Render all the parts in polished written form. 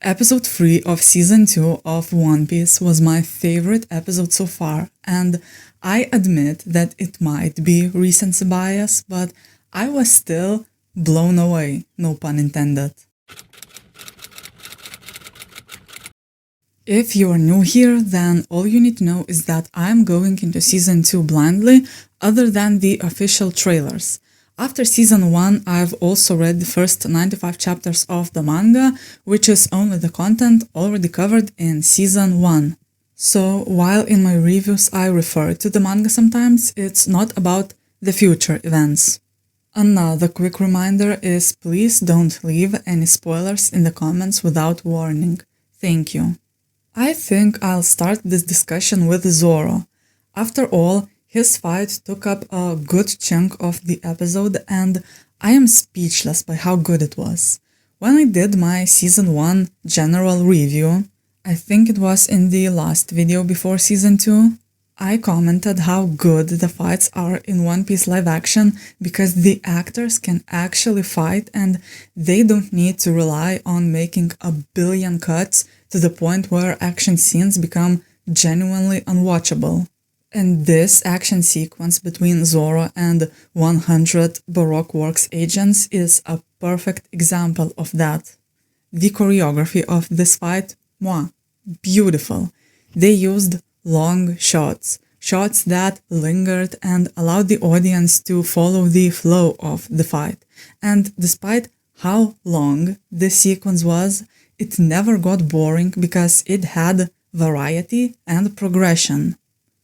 Episode 3 of Season 2 of One Piece was my favorite episode so far, and I admit that it might be recency bias, but I was still blown away, no pun intended. If you are new here, then all you need to know is that I'm going into Season 2 blindly, other than the official trailers. After Season 1, I've also read the first 95 chapters of the manga, which is only the content already covered in Season 1. So, while in my reviews I refer to the manga sometimes, it's not about the future events. Another quick reminder is please don't leave any spoilers in the comments without warning. Thank you. I think I'll start this discussion with Zoro. After all, his fight took up a good chunk of the episode and I am speechless by how good it was. When I did my Season 1 general review, I think it was in the last video before Season 2, I commented how good the fights are in One Piece live action because the actors can actually fight and they don't need to rely on making a billion cuts to the point where action scenes become genuinely unwatchable. And this action sequence between Zoro and 100 Baroque Works agents is a perfect example of that. The choreography of this fight, beautiful. They used long shots that lingered and allowed the audience to follow the flow of the fight. And despite how long this sequence was, it never got boring because it had variety and progression.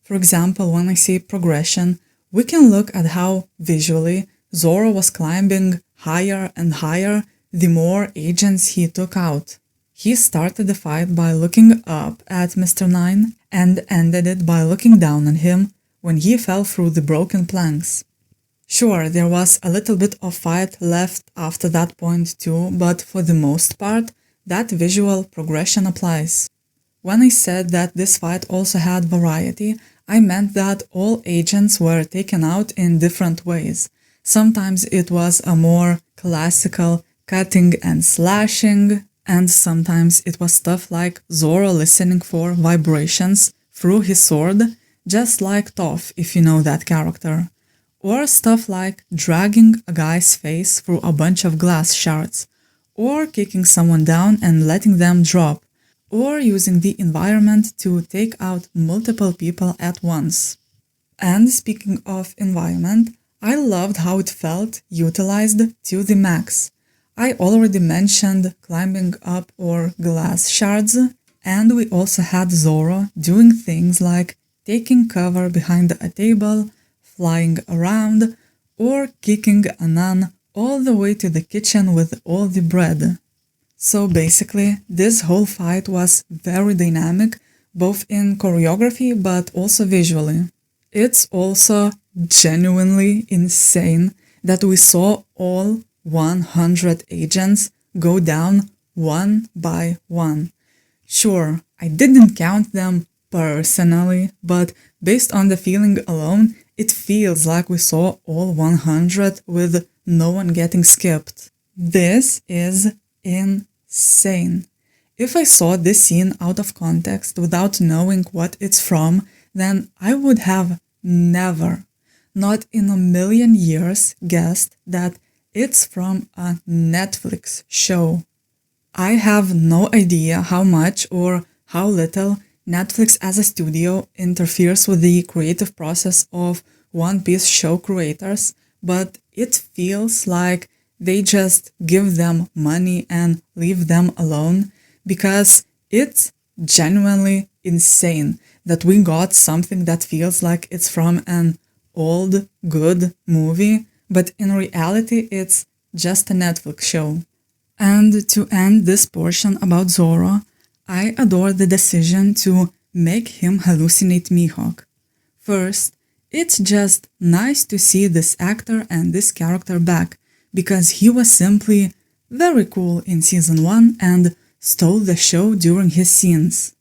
For example, when I say progression, we can look at how visually Zoro was climbing higher and higher the more agents he took out. He started the fight by looking up at Mr. Nine and ended it by looking down on him when he fell through the broken planks. Sure, there was a little bit of fight left after that point too, but for the most part, that visual progression applies. When I said that this fight also had variety, I meant that all agents were taken out in different ways. Sometimes it was a more classical cutting and slashing, and sometimes it was stuff like Zoro listening for vibrations through his sword, just like Toph, if you know that character. Or stuff like dragging a guy's face through a bunch of glass shards, or kicking someone down and letting them drop, or using the environment to take out multiple people at once. And speaking of environment, I loved how it felt utilized to the max. I already mentioned climbing up or glass shards, and we also had Zoro doing things like taking cover behind a table, flying around, or kicking a nun all the way to the kitchen with all the bread. So basically, this whole fight was very dynamic, both in choreography but also visually. It's also genuinely insane that we saw all 100 agents go down one by one. Sure, I didn't count them personally, but based on the feeling alone, it feels like we saw all 100 with no one getting skipped. This is insane. If I saw this scene out of context without knowing what it's from, then I would have never, not in a million years, guessed that it's from a Netflix show. I have no idea how much or how little Netflix as a studio interferes with the creative process of One Piece show creators, but it feels like they just give them money and leave them alone, because it's genuinely insane that we got something that feels like it's from an old, good movie, but in reality it's just a Netflix show. And to end this portion about Zoro, I adore the decision to make him hallucinate Mihawk. First, it's just nice to see this actor and this character back, because he was simply very cool in Season 1 and stole the show during his scenes.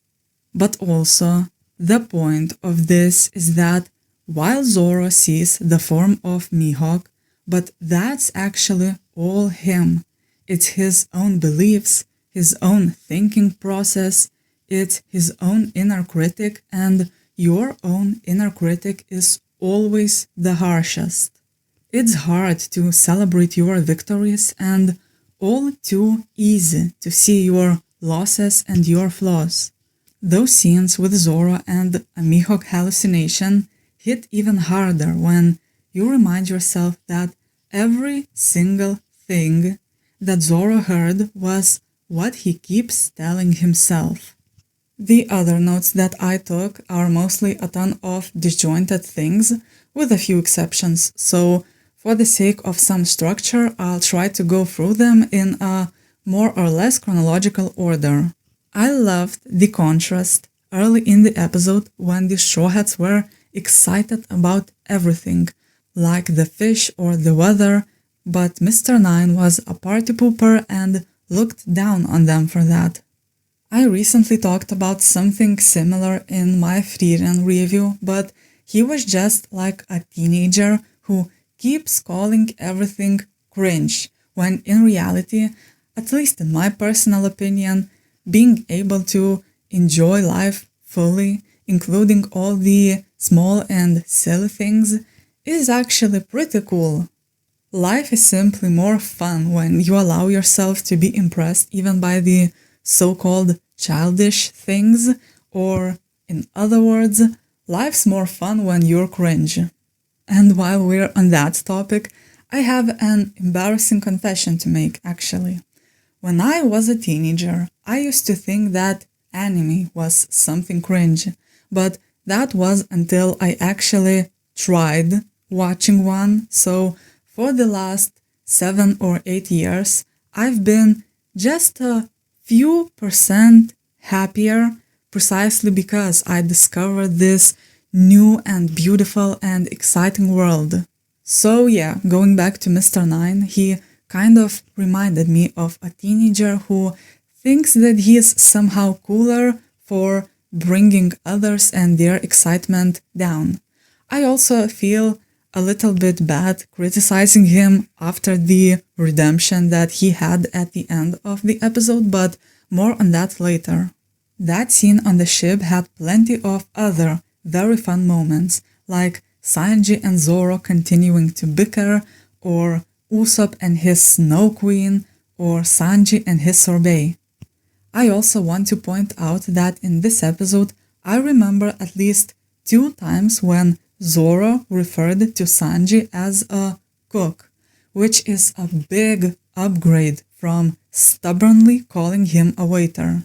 But also, the point of this is that while Zoro sees the form of Mihawk, but that's actually all him. It's his own beliefs, his own thinking process, it's his own inner critic, and your own inner critic is always the harshest. It's hard to celebrate your victories and all too easy to see your losses and your flaws. Those scenes with Zoro and a Mihawk hallucination hit even harder when you remind yourself that every single thing that Zoro heard was what he keeps telling himself. The other notes that I took are mostly a ton of disjointed things, with a few exceptions, so for the sake of some structure, I'll try to go through them in a more or less chronological order. I loved the contrast early in the episode when the Straw Hats were excited about everything, like the fish or the weather, but Mr. Nine was a party pooper and looked down on them for that. I recently talked about something similar in my Frieren review, but he was just like a teenager who keeps calling everything cringe, when in reality, at least in my personal opinion, being able to enjoy life fully, including all the small and silly things, is actually pretty cool. Life is simply more fun when you allow yourself to be impressed even by the so-called childish things, or in other words, life's more fun when you're cringe. And while we're on that topic, I have an embarrassing confession to make, actually. When I was a teenager, I used to think that anime was something cringe, but that was until I actually tried watching one, so for the last 7 or 8 years, I've been just a few percent happier precisely because I discovered this new and beautiful and exciting world. So yeah, going back to Mr. Nine, he kind of reminded me of a teenager who thinks that he is somehow cooler for bringing others and their excitement down. I also feel a little bit bad criticizing him after the redemption that he had at the end of the episode, but more on that later. That scene on the ship had plenty of other very fun moments, like Sanji and Zoro continuing to bicker, or Usopp and his Snow Queen, or Sanji and his sorbet. I also want to point out that in this episode, I remember at least 2 times when Zoro referred to Sanji as a cook, which is a big upgrade from stubbornly calling him a waiter.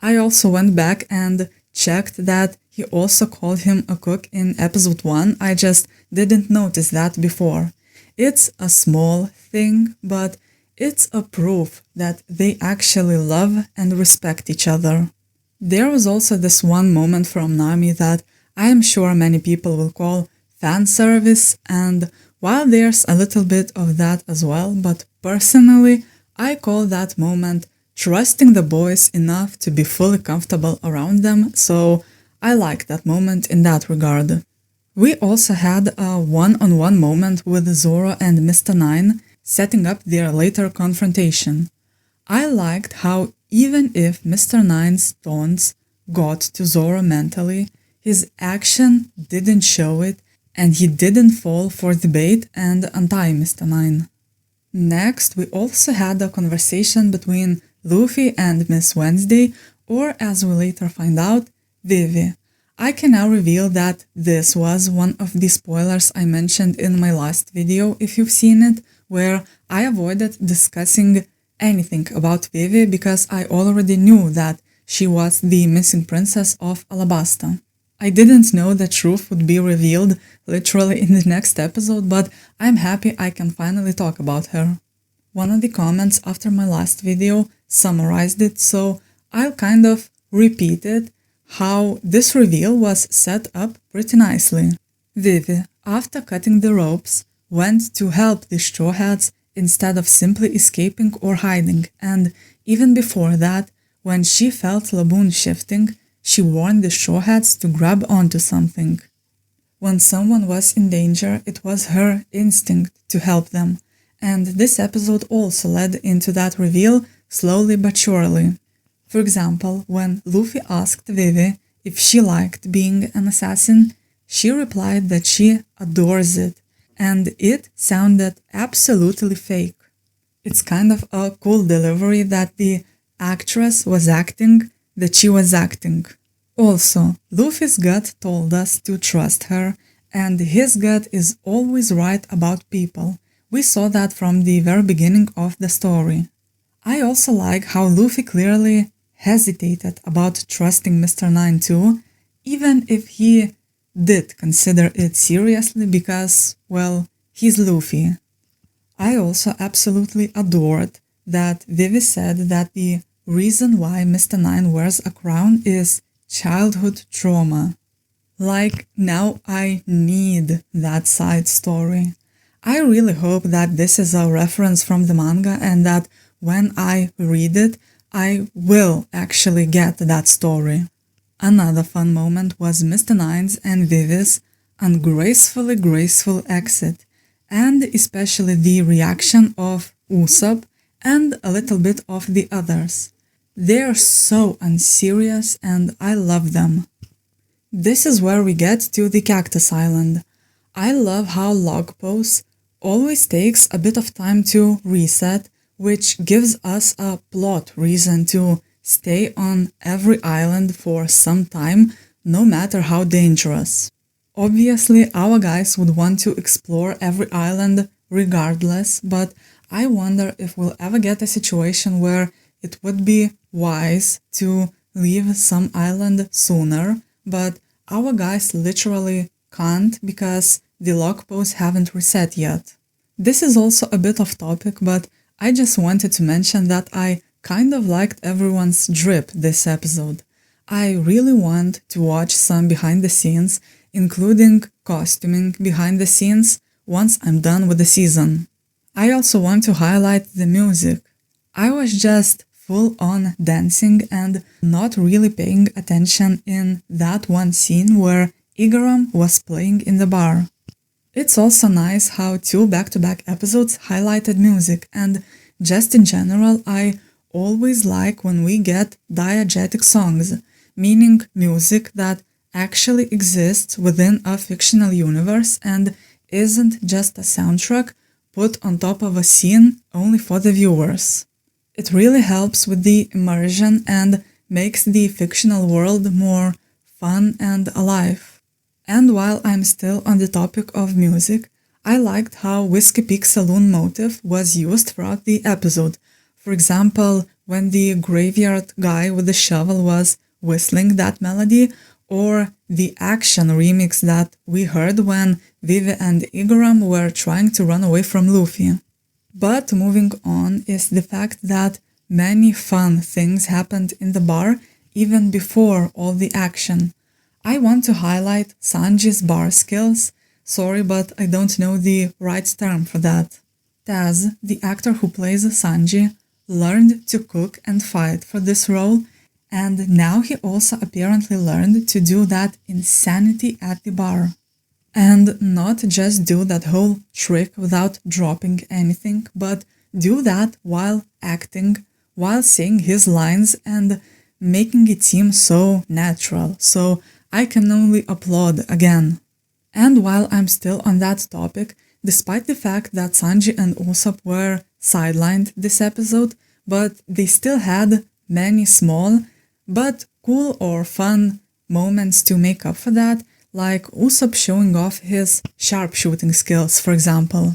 I also went back and checked that he also called him a cook in episode 1, I just didn't notice that before. It's a small thing, but it's a proof that they actually love and respect each other. There was also this one moment from Nami that I am sure many people will call fan service, and while there's a little bit of that as well, but personally, I call that moment trusting the boys enough to be fully comfortable around them, so I like that moment in that regard. We also had a one-on-one moment with Zoro and Mr. Nine, setting up their later confrontation. I liked how even if Mr. Nine's taunts got to Zoro mentally, his action didn't show it, and he didn't fall for the bait and untie Mr. Nine. Next, we also had a conversation between Luffy and Miss Wednesday, or as we later find out, Vivi. I can now reveal that this was one of the spoilers I mentioned in my last video, if you've seen it, where I avoided discussing anything about Vivi because I already knew that she was the missing princess of Alabasta. I didn't know the truth would be revealed literally in the next episode, but I'm happy I can finally talk about her. One of the comments after my last video summarized it, so I'll kind of repeat it, how this reveal was set up pretty nicely. Vivi, after cutting the ropes, went to help the Straw Hats instead of simply escaping or hiding, and even before that, when she felt Laboon shifting, she warned the Straw Hats to grab onto something. When someone was in danger, it was her instinct to help them, and this episode also led into that reveal slowly but surely. For example, when Luffy asked Vivi if she liked being an assassin, she replied that she adores it, and it sounded absolutely fake. It's kind of a cool delivery that the actress was acting that she was acting. Also, Luffy's gut told us to trust her, and his gut is always right about people. We saw that from the very beginning of the story. I also like how Luffy clearly hesitated about trusting Mr. 9 too, even if he did consider it seriously because, well, he's Luffy. I also absolutely adored that Vivi said that the reason why Mr. 9 wears a crown is childhood trauma. Like, now I need that side story. I really hope that this is a reference from the manga and that when I read it, I will actually get that story. Another fun moment was Mr. 9's and Vivi's ungracefully graceful exit, and especially the reaction of Usopp and a little bit of the others. They are so unserious and I love them. This is where we get to the Cactus Island. I love how log pose always takes a bit of time to reset, which gives us a plot reason to stay on every island for some time, no matter how dangerous. Obviously, our guys would want to explore every island regardless, but I wonder if we'll ever get a situation where it would be wise to leave some island sooner, but our guys literally can't because the log posts haven't reset yet. This is also a bit off topic, but I just wanted to mention that I kind of liked everyone's drip this episode. I really want to watch some behind the scenes, including costuming behind the scenes, once I'm done with the season. I also want to highlight the music. I was just full on dancing and not really paying attention in that one scene where Igaram was playing in the bar. It's also nice how two back-to-back episodes highlighted music, and just in general, I always like when we get diegetic songs, meaning music that actually exists within a fictional universe and isn't just a soundtrack put on top of a scene only for the viewers. It really helps with the immersion and makes the fictional world more fun and alive. And while I'm still on the topic of music, I liked how Whiskey Peak Saloon motif was used throughout the episode. For example, when the graveyard guy with the shovel was whistling that melody, or the action remix that we heard when Vivi and Igaram were trying to run away from Luffy. But moving on is the fact that many fun things happened in the bar even before all the action. I want to highlight Sanji's bar skills. Sorry, but I don't know the right term for that. Taz, the actor who plays Sanji, learned to cook and fight for this role, and now he also apparently learned to do that insanity at the bar. And not just do that whole trick without dropping anything, but do that while acting, while saying his lines and making it seem so natural. So I can only applaud again. And while I'm still on that topic, despite the fact that Sanji and Usopp were sidelined this episode, but they still had many small but cool or fun moments to make up for that, like Usopp showing off his sharpshooting skills, for example.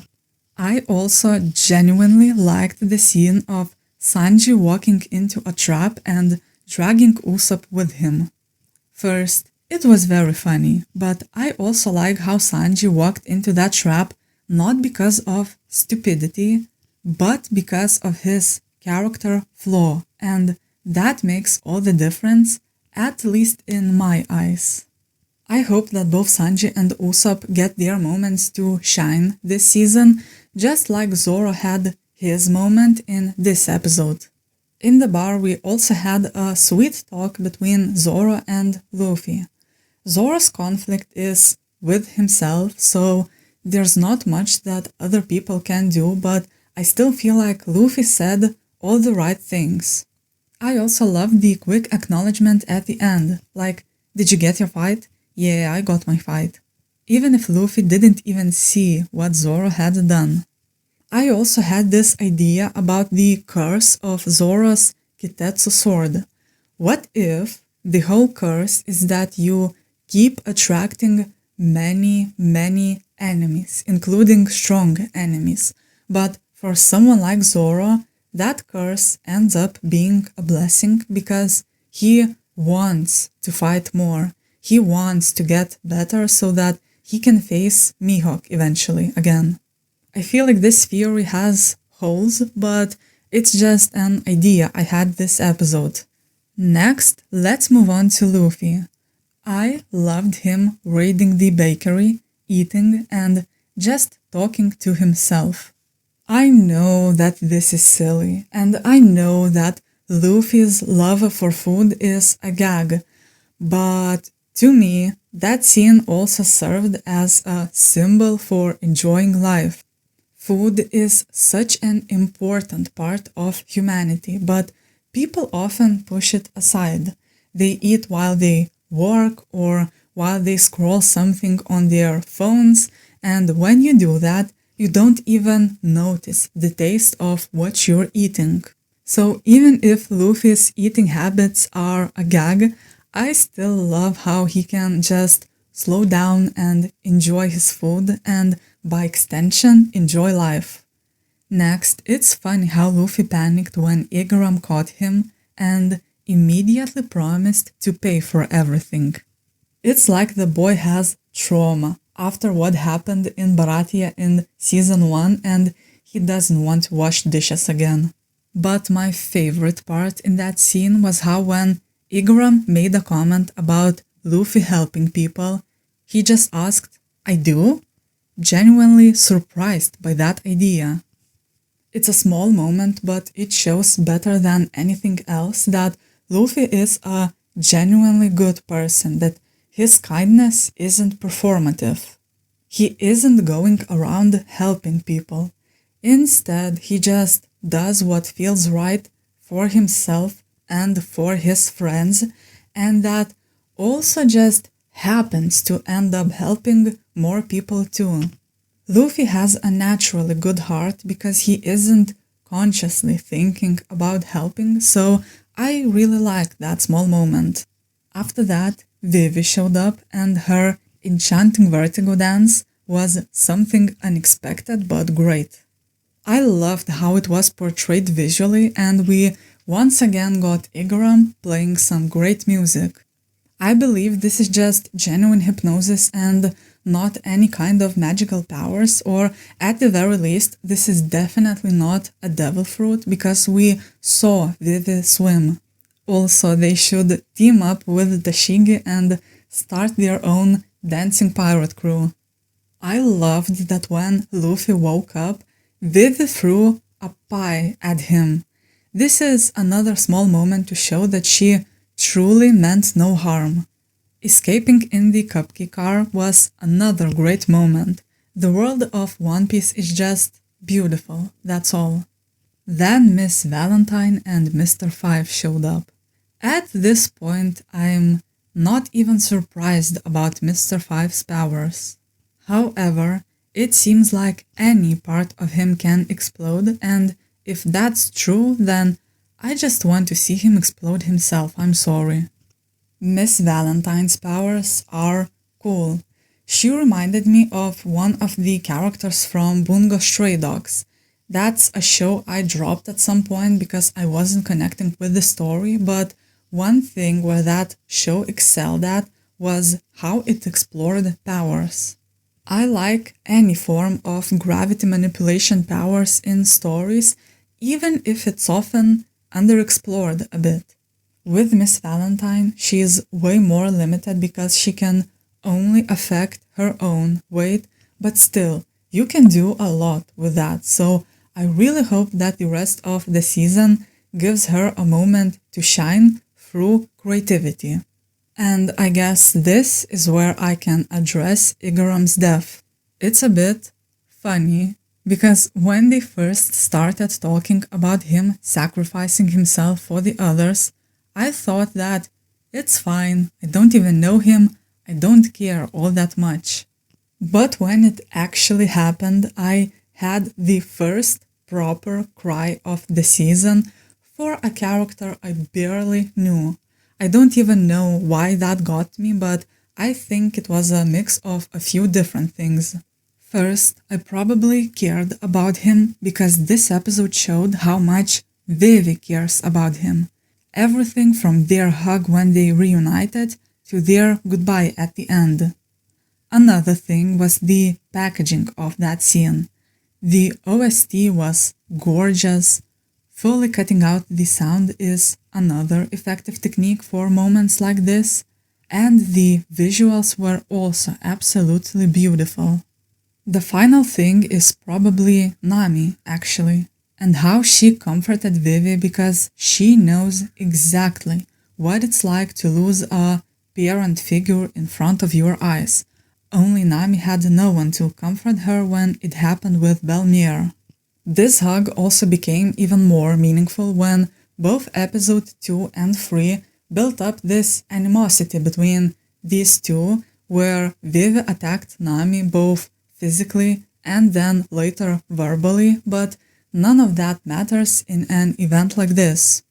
I also genuinely liked the scene of Sanji walking into a trap and dragging Usopp with him. First, it was very funny, but I also like how Sanji walked into that trap not because of stupidity, but because of his character flaw, and that makes all the difference, at least in my eyes. I hope that both Sanji and Usopp get their moments to shine this season, just like Zoro had his moment in this episode. In the bar, we also had a sweet talk between Zoro and Luffy. Zoro's conflict is with himself, so there's not much that other people can do, but I still feel like Luffy said all the right things. I also love the quick acknowledgement at the end, like, did you get your fight? Yeah, I got my fight. Even if Luffy didn't even see what Zoro had done. I also had this idea about the curse of Zoro's Kitetsu sword. What if the whole curse is that you keep attracting many enemies, including strong enemies, but for someone like Zoro, that curse ends up being a blessing because he wants to fight more. He wants to get better so that he can face Mihawk eventually again. I feel like this theory has holes, but it's just an idea I had this episode. Next, let's move on to Luffy. I loved him raiding the bakery, eating, and just talking to himself. I know that this is silly, and I know that Luffy's love for food is a gag, but to me, that scene also served as a symbol for enjoying life. Food is such an important part of humanity, but people often push it aside. They eat while they work or while they scroll something on their phones, and when you do that, you don't even notice the taste of what you're eating. So even if Luffy's eating habits are a gag, I still love how he can just slow down and enjoy his food and, by extension, enjoy life. Next, it's funny how Luffy panicked when Igaram caught him and immediately promised to pay for everything. It's like the boy has trauma after what happened in Baratia in Season 1 and he doesn't want to wash dishes again. But my favorite part in that scene was how when Igaram made a comment about Luffy helping people, he just asked, "I do?" Genuinely surprised by that idea. It's a small moment, but it shows better than anything else that Luffy is a genuinely good person, that his kindness isn't performative. He isn't going around helping people. Instead, he just does what feels right for himself and for his friends, and that also just happens to end up helping more people too. Luffy has a naturally good heart because he isn't consciously thinking about helping, so I really liked that small moment. After that, Vivi showed up and her enchanting vertigo dance was something unexpected but great. I loved how it was portrayed visually and we once again got Igaram playing some great music. I believe this is just genuine hypnosis and not any kind of magical powers, or at the very least, this is definitely not a devil fruit because we saw Vivi swim. Also, they should team up with Tashigi and start their own dancing pirate crew. I loved that when Luffy woke up, Vivi threw a pie at him. This is another small moment to show that she truly meant no harm. Escaping in the cupcake car was another great moment. The world of One Piece is just beautiful, that's all. Then Miss Valentine and Mr. Five showed up. At this point, I'm not even surprised about Mr. Five's powers. However, it seems like any part of him can explode, and if that's true, then I just want to see him explode himself, I'm sorry. Miss Valentine's powers are cool. She reminded me of one of the characters from Bungo Stray Dogs. That's a show I dropped at some point because I wasn't connecting with the story, but one thing where that show excelled at was how it explored powers. I like any form of gravity manipulation powers in stories, even if it's often underexplored a bit. With Miss Valentine, she is way more limited because she can only affect her own weight, but still, you can do a lot with that, so I really hope that the rest of the season gives her a moment to shine through creativity. And I guess this is where I can address Igaram's death. It's a bit funny, Because when they first started talking about him sacrificing himself for the others, I thought that it's fine, I don't even know him, I don't care all that much. But when it actually happened, I had the first proper cry of the season for a character I barely knew. I don't even know why that got me, but I think it was a mix of a few different things. First, I probably cared about him because this episode showed how much Vivi cares about him. Everything from their hug when they reunited to their goodbye at the end. Another thing was the packaging of that scene. The OST was gorgeous. Fully cutting out the sound is another effective technique for moments like this, and the visuals were also absolutely beautiful. The final thing is probably Nami, actually, and how she comforted Vivi because she knows exactly what it's like to lose a parent figure in front of your eyes. Only Nami had no one to comfort her when it happened with Belmir. This hug also became even more meaningful when both episode 2 and 3 built up this animosity between these two, where Vivi attacked Nami both physically and then later verbally, but none of that matters in an event like this.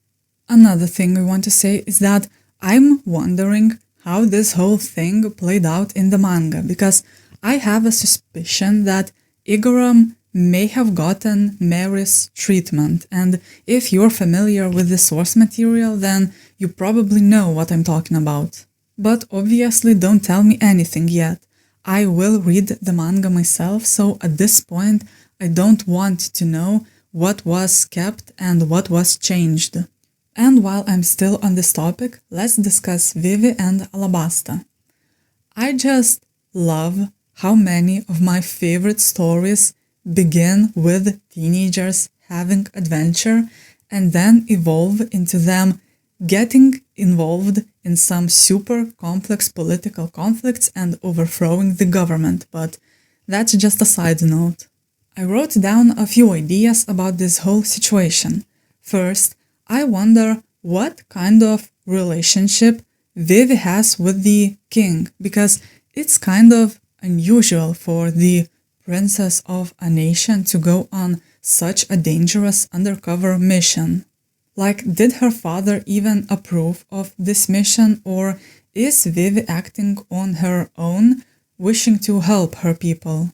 Another thing I want to say is that I'm wondering how this whole thing played out in the manga, because I have a suspicion that Igaram may have gotten Mary's treatment, and if you're familiar with the source material, then you probably know what I'm talking about. But obviously don't tell me anything yet. I will read the manga myself, so at this point I don't want to know what was kept and what was changed. And while I'm still on this topic, let's discuss Vivi and Alabasta. I just love how many of my favorite stories begin with teenagers having adventure and then evolve into them getting involved in some super complex political conflicts and overthrowing the government, but that's just a side note. I wrote down a few ideas about this whole situation. First, I wonder what kind of relationship Vivi has with the king, because it's kind of unusual for the princess of a nation to go on such a dangerous undercover mission. Like, did her father even approve of this mission, or is Vivi acting on her own, wishing to help her people?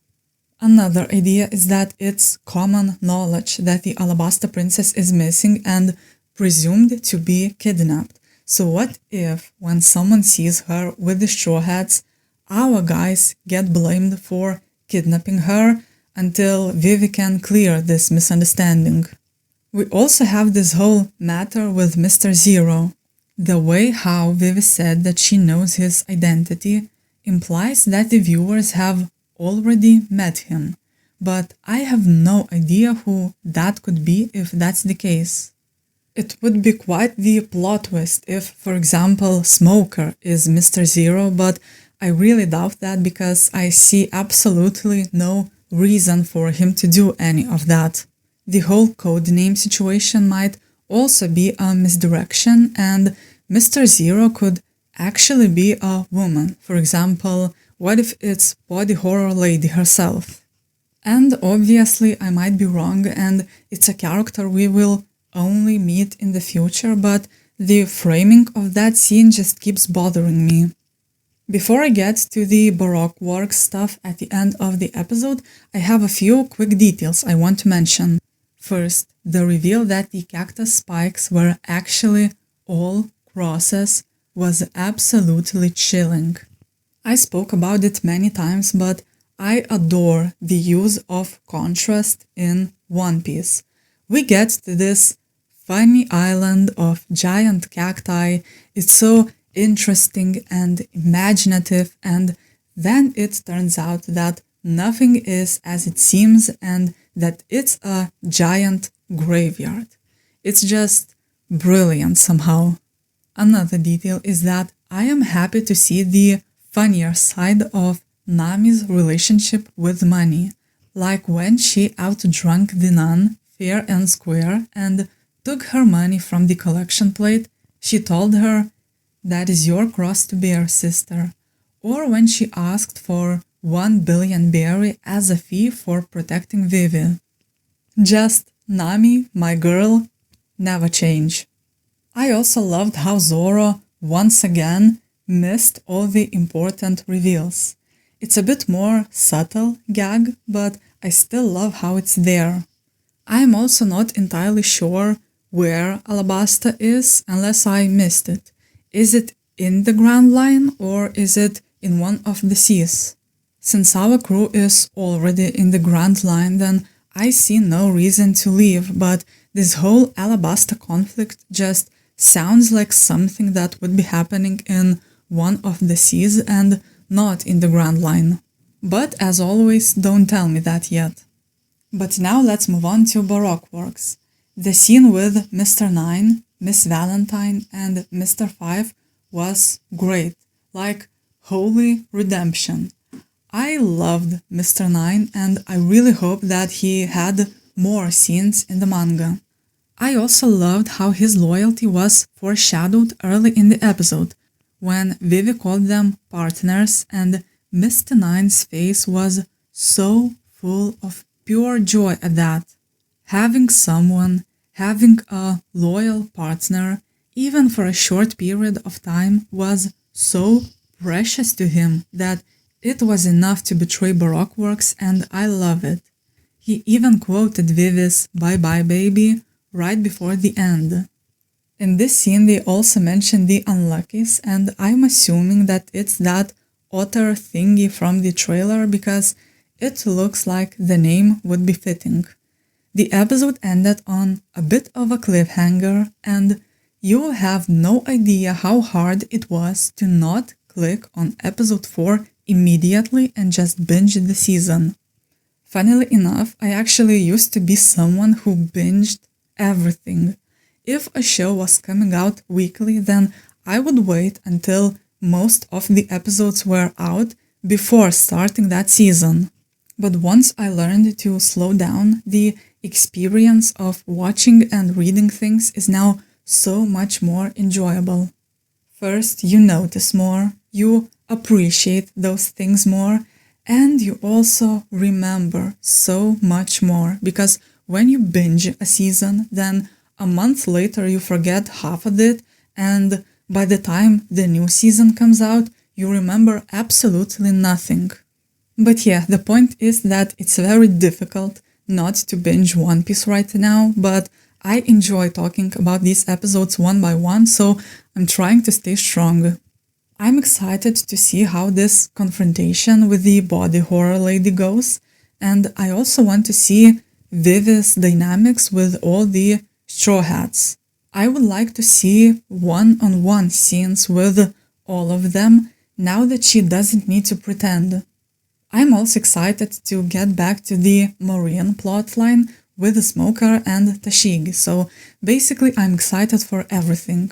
Another idea is that it's common knowledge that the Alabasta princess is missing and presumed to be kidnapped. So what if, when someone sees her with the Straw Hats, our guys get blamed for kidnapping her until Vivi can clear this misunderstanding? We also have this whole matter with Mr. Zero. The way how Vivi said that she knows his identity implies that the viewers have already met him, but I have no idea who that could be if that's the case. It would be quite the plot twist if, for example, Smoker is Mr. Zero, but I really doubt that because I see absolutely no reason for him to do any of that. The whole codename situation might also be a misdirection, and Mr. Zero could actually be a woman. For example, what if it's Body Horror Lady herself? And obviously I might be wrong and it's a character we will only meet in the future, but the framing of that scene just keeps bothering me. Before I get to the Baroque work stuff at the end of the episode, I have a few quick details I want to mention. First, the reveal that the cactus spikes were actually all crosses was absolutely chilling. I spoke about it many times, but I adore the use of contrast in One Piece. We get to this funny island of giant cacti. It's so interesting and imaginative, and then it turns out that nothing is as it seems and that it's a giant graveyard. It's just brilliant somehow. Another detail is that I am happy to see the funnier side of Nami's relationship with money. like when she outdrunk the nun fair and square and took her money from the collection plate. She told her, "That is your cross to bear, sister." Or when she asked for 1 billion berry as a fee for protecting Vivi. Just Nami, my girl, never change. I also loved how Zoro once again missed all the important reveals. It's a bit more subtle gag, but I still love how it's there. I am also not entirely sure where Alabasta is unless I missed it. Is it in the Grand Line or is it in one of the seas? Since our crew is already in the Grand Line, then I see no reason to leave, but this whole Alabasta conflict just sounds like something that would be happening in one of the seas and not in the Grand Line. But as always, don't tell me that yet. But now let's move on to Baroque works. The scene with Mr. 9, Miss Valentine, and Mr. 5 was great, like holy redemption. I loved Mr. 9 and I really hope that he had more scenes in the manga. I also loved how his loyalty was foreshadowed early in the episode, when Vivi called them partners and Mr. 9's face was so full of pure joy at that. Having a loyal partner, even for a short period of time, was so precious to him that it was enough to betray Baroque works, and I love it. He even quoted Vivi's "Bye bye baby" right before the end. In this scene they also mention the Unluckies, and I'm assuming that it's that otter thingy from the trailer because it looks like the name would be fitting. The episode ended on a bit of a cliffhanger, and you'll have no idea how hard it was to not click on episode 4 immediately and just binge the season. Funnily enough, I actually used to be someone who binged everything. If a show was coming out weekly, then I would wait until most of the episodes were out before starting that season. But once I learned to slow down, the experience of watching and reading things is now so much more enjoyable. First, you notice more, you appreciate those things more, and you also remember so much more, because when you binge a season, then a month later you forget half of it, and by the time the new season comes out, you remember absolutely nothing. But yeah, the point is that it's very difficult not to binge One Piece right now, but I enjoy talking about these episodes one by one, so I'm trying to stay strong. I'm excited to see how this confrontation with the body horror lady goes, and I also want to see Vivi's dynamics with all the Straw Hats. I would like to see one-on-one scenes with all of them now that she doesn't need to pretend. I'm also excited to get back to the Marine plotline with the Smoker and Tashigi, so basically I'm excited for everything.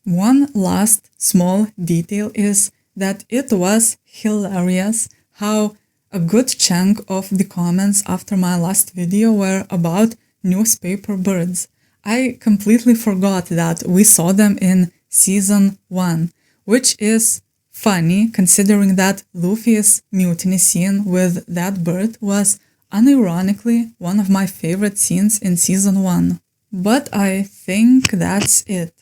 One last small detail is that it was hilarious how a good chunk of the comments after my last video were about newspaper birds. I completely forgot that we saw them in season 1, which is funny considering that Luffy's mutiny scene with that bird was unironically one of my favorite scenes in season 1. But I think that's it.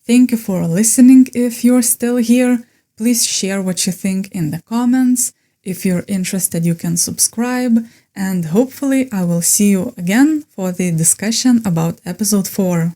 Thank you for listening. If you're still here, please share what you think in the comments. If you're interested, you can subscribe, and hopefully I will see you again for the discussion about episode 4.